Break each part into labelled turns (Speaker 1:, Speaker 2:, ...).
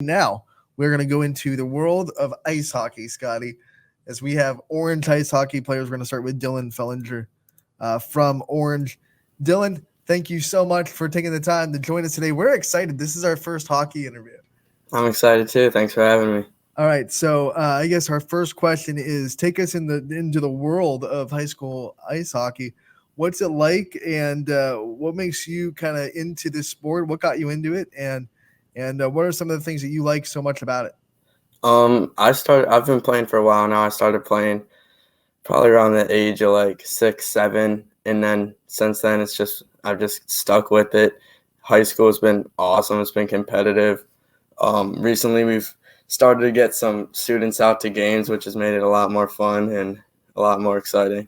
Speaker 1: Now we're going to go into the world of ice hockey, Scotty, as we have Orange ice hockey players. We're going to start with Dillon Fellinger from Orange. Dillon, thank you so much for taking the time to join us today. We're excited. This is our first hockey interview.
Speaker 2: I'm excited too. Thanks for having me.
Speaker 1: All right, so I guess our first question is: take us into the world of high school ice hockey. What's it like, and what makes you kind of into this sport? What got you into it, and what are some of the things that you like so much about it?
Speaker 2: I've been playing for a while now. I started playing probably around the age of like 6, 7, and then since then I've just stuck with it. High school has been awesome. It's been competitive. Recently we've started to get some students out to games, which has made it a lot more fun and a lot more exciting.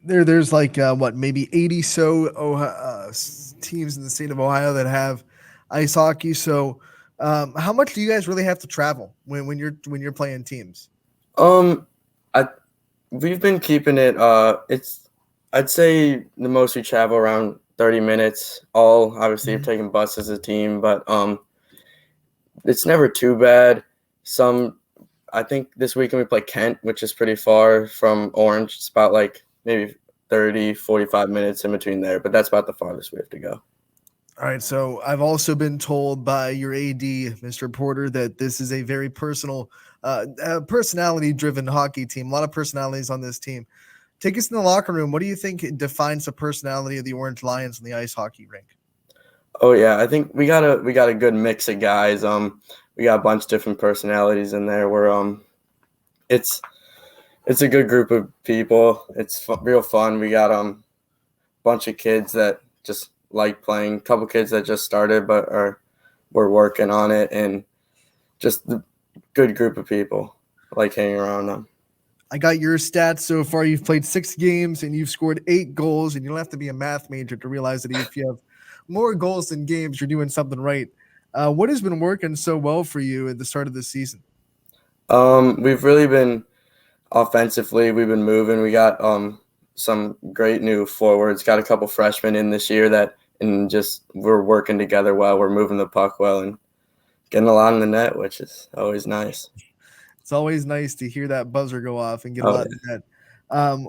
Speaker 1: There's like maybe 80 teams in the state of Ohio that have ice hockey. So, how much do you guys really have to travel when you're playing teams?
Speaker 2: Um, I We've been keeping it. I'd say the most we travel around 30 minutes. All obviously
Speaker 1: Mhm.
Speaker 2: taking buses as a team, but it's never too bad. Some I think this weekend we play Kent, which is pretty far from Orange. It's about like maybe 30, 45 minutes in between there, but that's about the farthest we have to go.
Speaker 1: All right, so I've also been told by your AD, Mr. Porter, that this is a very personality-driven hockey team. A lot of personalities on this team. Take us in the locker room. What do you think defines the personality of the Orange Lions in the ice hockey rink?
Speaker 2: Oh yeah, I think we got a good mix of guys. We got a bunch of different personalities in there. It's it's a good group of people. It's real fun. We got bunch of kids that just like playing. A couple kids that just started but we're working on it, and just the good group of people. I like hanging around them.
Speaker 1: I got your stats so far. You've played 6 games and you've scored 8 goals, and you don't have to be a math major to realize that if you have more goals than games, you're doing something right. What has been working so well for you at the start of this season?
Speaker 2: We've really been offensively. We've been moving. We got some great new forwards. Got a couple freshmen in this year that and just we're working together well. We're moving the puck well and getting a lot in the net, which is always nice.
Speaker 1: It's always nice to hear that buzzer go off and get a
Speaker 2: Oh
Speaker 1: lot in net.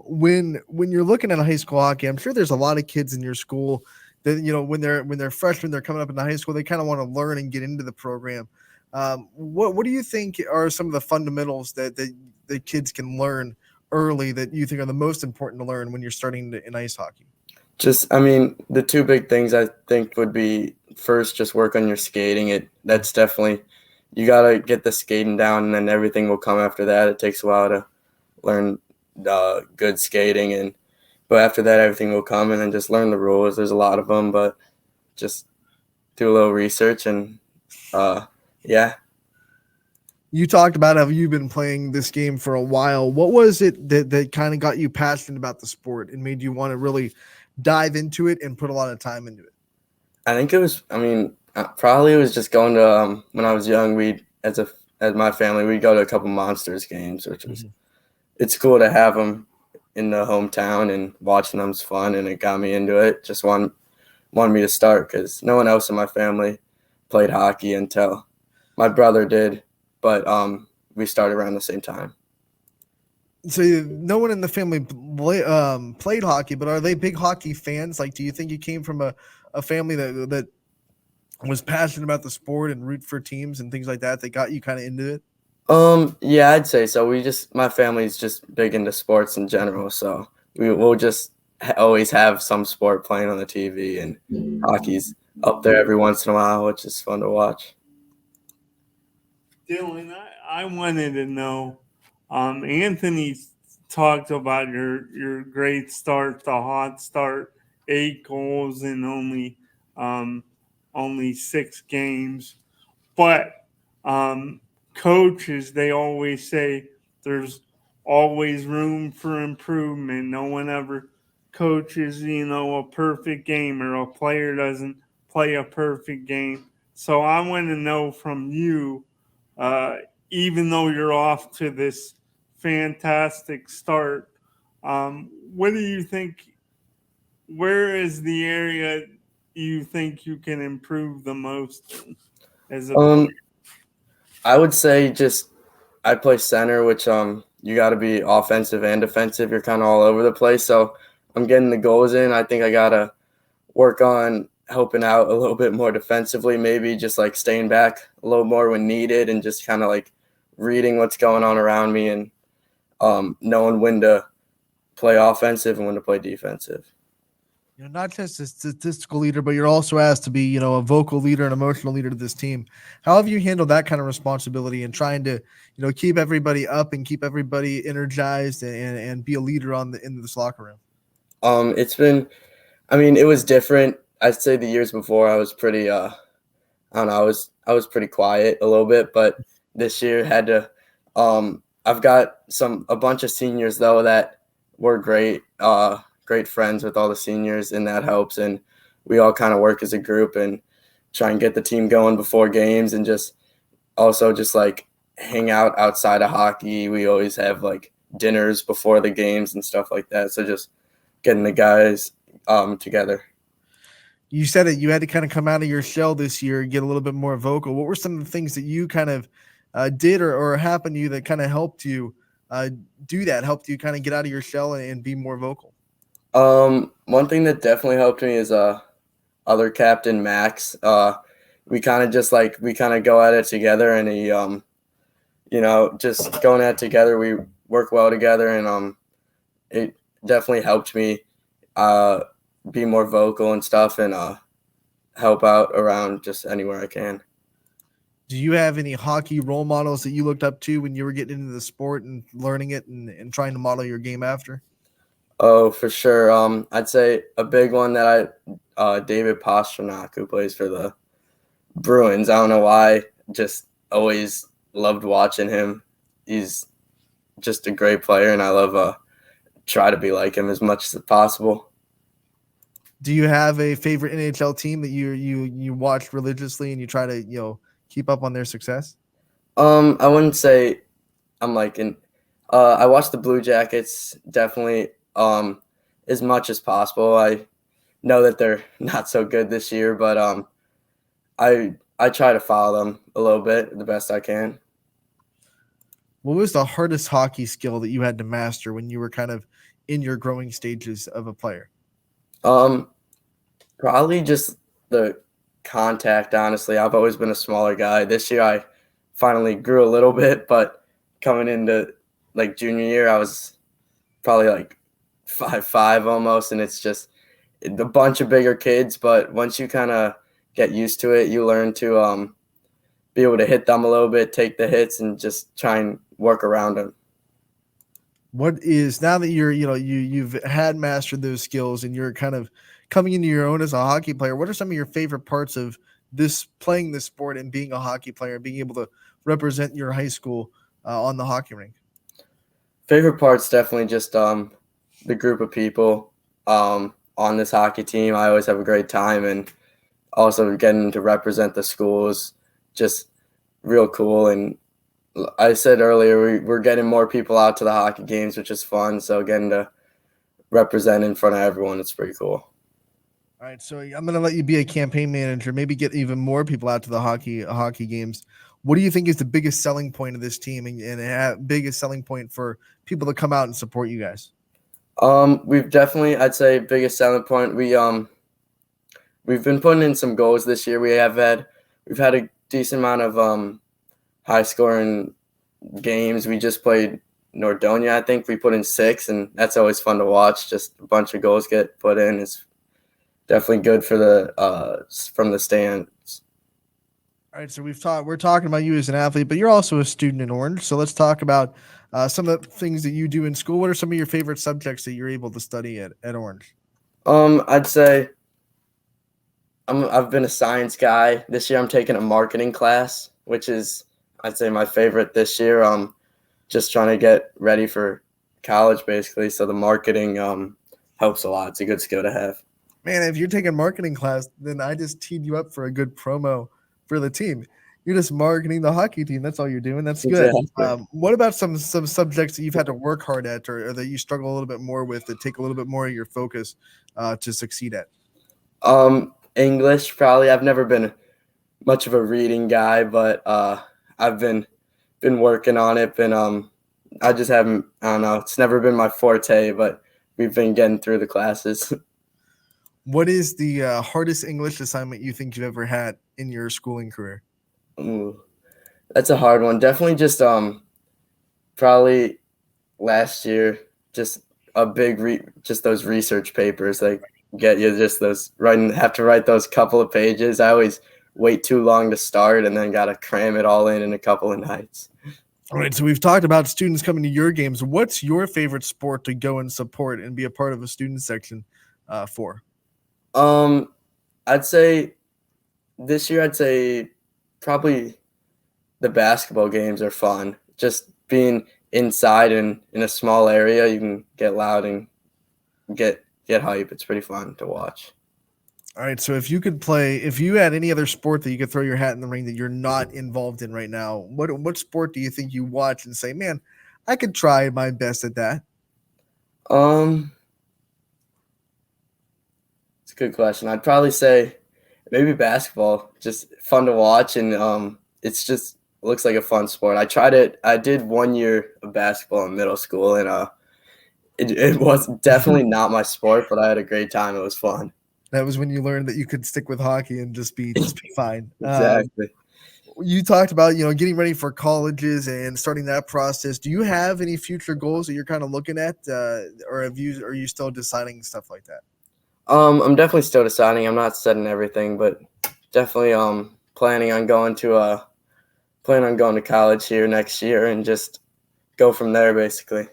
Speaker 1: When you're looking at high school hockey, I'm sure there's a lot of kids in your school that when they're freshmen, they're coming up into high school, they kind of want to learn and get into the program. What do you think are some of the fundamentals that kids can learn early that you think are the most important to learn when you're starting in ice hockey?
Speaker 2: Just, I mean, the two big things I think would be first, just work on your skating. That's definitely you gotta get the skating down, and then everything will come after that. It takes a while to learn good skating, but after that, everything will come, and then just learn the rules. There's a lot of them, but just do a little research and yeah.
Speaker 1: You talked about how you've been playing this game for a while. What was it that kind of got you passionate about the sport and made you want to really dive into it and put a lot of time into it?
Speaker 2: I think it was. I mean, probably it was just going to when I was young. We as my family we'd go to a couple Monsters games, which was
Speaker 1: Mhm.
Speaker 2: it's cool to have them in the hometown and watching them's fun, and it got me into it. Just wanted me to start because no one else in my family played hockey until my brother did, but we started around the same time.
Speaker 1: So no one in the family played hockey, but are they big hockey fans? Like, do you think you came from a family that was passionate about the sport and root for teams and things like that that got you kind of into it?
Speaker 2: Yeah, I'd say so. My family's just big into sports in general, so we'll just always have some sport playing on the TV, and hockey's up there every once in a while, which is fun to watch.
Speaker 3: Dylan, I wanted to know. Anthony talked about your great start, the hot start, 8 goals in um, only 6 games. But um, coaches, they always say there's always room for improvement. No one ever coaches, a perfect game, or a player doesn't play a perfect game. So I want to know from you, uh, even though you're off to this fantastic start, what do you think? Where is the area? you think you can improve the most as a player?
Speaker 2: I would say just I play center, which you got to be offensive and defensive. You're kind of all over the place, so I'm getting the goals in. I think I gotta work on helping out a little bit more defensively, maybe just like staying back a little more when needed, and just kind of like reading what's going on around me and knowing when to play offensive and when to play defensive.
Speaker 1: Not just a statistical leader, but you're also asked to be, a vocal leader and emotional leader to this team. How have you handled that kind of responsibility and trying to, keep everybody up and keep everybody energized and be a leader in this locker room?
Speaker 2: It's been, it was different. I'd say the years before I was pretty, I don't know, I was pretty quiet a little bit, but this year had to, I've got a bunch of seniors though that were great, great friends with all the seniors, and that helps. And we all kind of work as a group and try and get the team going before games, and just like hang out outside of hockey. We always have like dinners before the games and stuff like that. So just getting the guys together.
Speaker 1: You said it, you had to kind of come out of your shell this year and get a little bit more vocal. What were some of the things that you kind of did or happened to you that kind of helped you do that, helped you kind of get out of your shell and be more vocal?
Speaker 2: One thing that definitely helped me is other captain Max. We kind of go at it together, and he just going at it together, we work well together, and it definitely helped me be more vocal and stuff, and help out around just anywhere I can.
Speaker 1: Do you have any hockey role models that you looked up to when you were getting into the sport and learning it and trying to model your game after?
Speaker 2: Oh, for sure. I'd say a big one that David Pastrnak, who plays for the Bruins. I don't know why, just always loved watching him. He's just a great player, and I love try to be like him as much as possible.
Speaker 1: Do you have a favorite NHL team that you watch religiously and you try to keep up on their success?
Speaker 2: I wouldn't say I'm I watch the Blue Jackets definitely as much as possible. I know that they're not so good this year, but I try to follow them a little bit the best I can.
Speaker 1: What was the hardest hockey skill that you had to master when you were kind of in your growing stages of a player?
Speaker 2: Probably just the contact, honestly. I've always been a smaller guy. This year I finally grew a little bit, but coming into like junior year, I was probably like 5'5" almost, and it's just a bunch of bigger kids. But once you kind of get used to it, you learn to be able to hit them a little bit, take the hits, and just try and work around them.
Speaker 1: What is, now that you've had mastered those skills and you're kind of coming into your own as a hockey player, what are some of your favorite parts of playing this sport and being a hockey player, being able to represent your high school on the hockey rink?
Speaker 2: Favorite part's definitely just the group of people on this hockey team. I always have a great time, and also getting to represent the schools, just real cool. And I said earlier, we're getting more people out to the hockey games, which is fun. So getting to represent in front of everyone, it's pretty cool.
Speaker 1: All right, so I'm going to let you be a campaign manager, maybe get even more people out to the hockey games. What do you think is the biggest selling point of this team and biggest selling point for people to come out and support you guys?
Speaker 2: We've definitely, I'd say, biggest selling point. We've been putting in some goals this year. We've had a decent amount of high scoring games. We just played Nordonia. I think we put in 6, and that's always fun to watch. Just a bunch of goals get put in. It's definitely good for from the stands.
Speaker 1: All right, so we're talking about you as an athlete, but you're also a student in Orange. So let's talk about some of the things that you do in school. What are some of your favorite subjects that you're able to study at Orange?
Speaker 2: I'd say I've been a science guy. This year I'm taking a marketing class, which is, I'd say, my favorite this year. Just trying to get ready for college, basically. So the marketing helps a lot. It's a good skill to have.
Speaker 1: Man, if you're taking marketing class, then I just teed you up for a good promo for the team. You're just marketing the hockey team. That's all you're doing. That's good.
Speaker 2: Exactly.
Speaker 1: What about some subjects that you've had to work hard at or that you struggle a little bit more with that take a little bit more of your focus to succeed at?
Speaker 2: English, probably. I've never been much of a reading guy, but I've been working on it. I just haven't. I don't know. It's never been my forte, but we've been getting through the classes.
Speaker 1: What is the hardest English assignment you think you've ever had in your schooling career?
Speaker 2: Ooh, that's a hard one. Definitely just probably last year, just a big just those research papers like get you just those have to write those couple of pages. I always wait too long to start and then got to cram it all in a couple of nights.
Speaker 1: All right, so we've talked about students coming to your games. What's your favorite sport to go and support and be a part of a student section for?
Speaker 2: I'd say this year, I'd say probably the basketball games are fun. Just being inside and in a small area, you can get loud and get hype. It's pretty fun to watch.
Speaker 1: All right, so if you had any other sport that you could throw your hat in the ring that you're not involved in right now, what sport do you think you watch and say, man, I could try my best at that?
Speaker 2: It's a good question. I'd probably say maybe basketball. Just fun to watch, and it's just looks like a fun sport. I tried it. I did 1 year of basketball in middle school, and it was definitely not my sport, but I had a great time. It was fun.
Speaker 1: That was when you learned that you could stick with hockey and just be fine.
Speaker 2: Exactly.
Speaker 1: You talked about, getting ready for colleges and starting that process. Do you have any future goals that you're kind of looking at, or are you still deciding stuff like that?
Speaker 2: I'm definitely still deciding. I'm not setting everything, but definitely planning on going to college here next year and just go from there basically.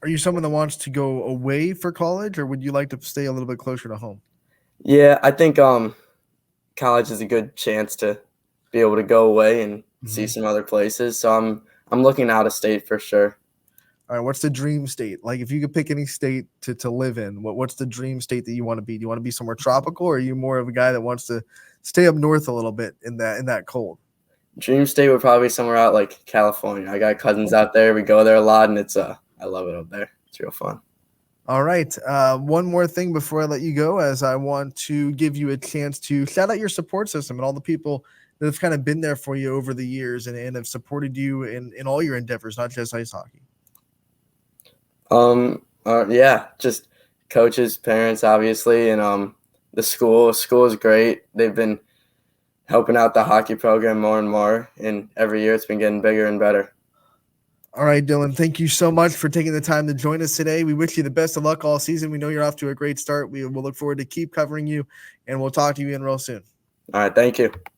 Speaker 1: Are you someone that wants to go away for college, or would you like to stay a little bit closer to home?
Speaker 2: Yeah, I think college is a good chance to be able to go away and see some other places. So I'm looking out of state for sure.
Speaker 1: All right, what's the dream state? Like, if you could pick any state to live in, what's the dream state that you want to be? Do you want to be somewhere tropical, or are you more of a guy that wants to stay up north a little bit in that cold?
Speaker 2: Dream state would probably be somewhere out like California. I got cousins out there. We go there a lot, and it's I love it up there. It's real fun.
Speaker 1: All right. One more thing before I let you go, as I want to give you a chance to shout out your support system and all the people that have kind of been there for you over the years and have supported you in all your endeavors, not just ice hockey.
Speaker 2: Yeah, just coaches, parents, obviously, and the school. School is great. They've been helping out the hockey program more and more, and every year it's been getting bigger and better.
Speaker 1: All right, Dillon, thank you so much for taking the time to join us today. We wish you the best of luck all season. We know you're off to a great start. We'll look forward to keep covering you, and we'll talk to you again real soon.
Speaker 2: All right, thank you.